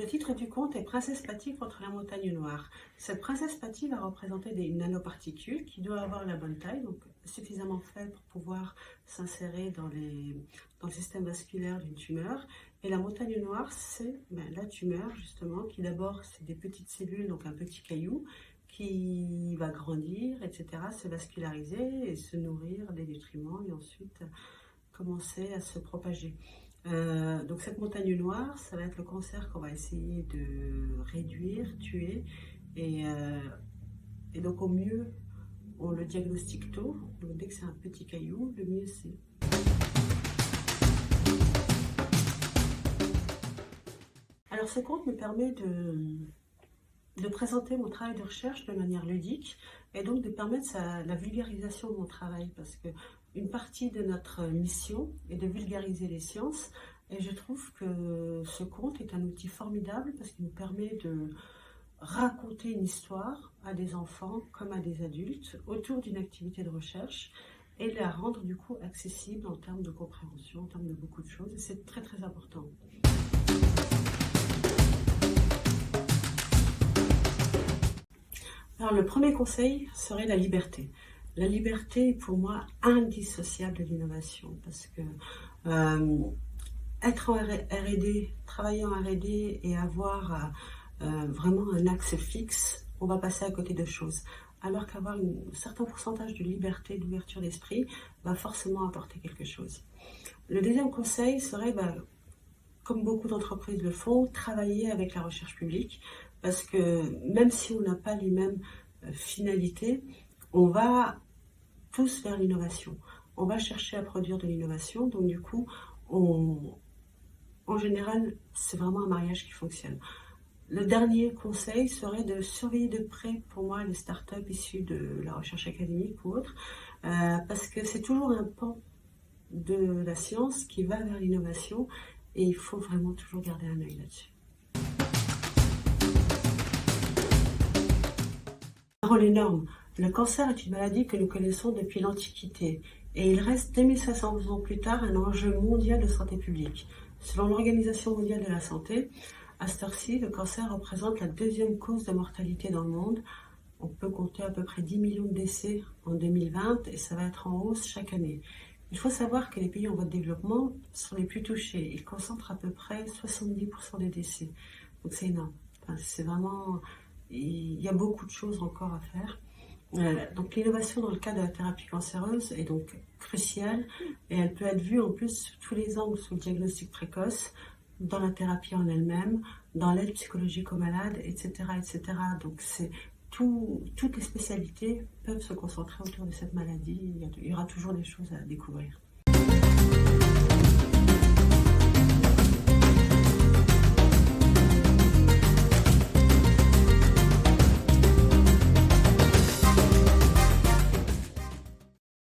Le titre du conte est Princesse Patty contre la montagne noire. Cette princesse Patty va représenter des nanoparticules qui doivent avoir la bonne taille, donc suffisamment faibles pour pouvoir s'insérer dans le système vasculaire d'une tumeur. Et la montagne noire, c'est la tumeur justement, qui d'abord c'est des petites cellules, donc un petit caillou, qui va grandir, etc., se vasculariser et se nourrir des nutriments et ensuite commencer à se propager. Donc cette montagne noire, ça va être le cancer qu'on va essayer de réduire, tuer, et donc au mieux on le diagnostique tôt, donc dès que c'est un petit caillou, le mieux c'est. Alors ce conte me permet de présenter mon travail de recherche de manière ludique et donc de permettre la vulgarisation de mon travail, parce que une partie de notre mission est de vulgariser les sciences, et je trouve que ce conte est un outil formidable parce qu'il nous permet de raconter une histoire à des enfants comme à des adultes autour d'une activité de recherche et la rendre du coup accessible en termes de compréhension, en termes de beaucoup de choses, et c'est très très important. Alors le premier conseil serait la liberté. La liberté est pour moi indissociable de l'innovation, parce que être en R&D, travailler en R&D et avoir vraiment un axe fixe, on va passer à côté de choses. Alors qu'avoir un certain pourcentage de liberté, d'ouverture d'esprit, va forcément apporter quelque chose. Le deuxième conseil serait, comme beaucoup d'entreprises le font, travailler avec la recherche publique, parce que même si on n'a pas les mêmes finalités, on va tous vers l'innovation. On va chercher à produire de l'innovation, donc du coup, en général, c'est vraiment un mariage qui fonctionne. Le dernier conseil serait de surveiller de près, pour moi, les startups issues de la recherche académique ou autre, parce que c'est toujours un pan de la science qui va vers l'innovation, et il faut vraiment toujours garder un œil là-dessus. Un rôle énorme. Le cancer est une maladie que nous connaissons depuis l'Antiquité, et il reste 2500 ans plus tard un enjeu mondial de santé publique. Selon l'Organisation mondiale de la santé, à cette heure-ci, le cancer représente la deuxième cause de mortalité dans le monde. On peut compter à peu près 10 millions de décès en 2020, et ça va être en hausse chaque année. Il faut savoir que les pays en voie de développement sont les plus touchés. Ils concentrent à peu près 70% des décès. Donc c'est énorme. Enfin, c'est vraiment... Il y a beaucoup de choses encore à faire. Donc l'innovation dans le cadre de la thérapie cancéreuse est donc cruciale, et elle peut être vue en plus sous tous les angles, sous le diagnostic précoce, dans la thérapie en elle-même, dans l'aide psychologique aux malades, etc. etc. Donc toutes les spécialités peuvent se concentrer autour de cette maladie. Il y aura toujours des choses à découvrir.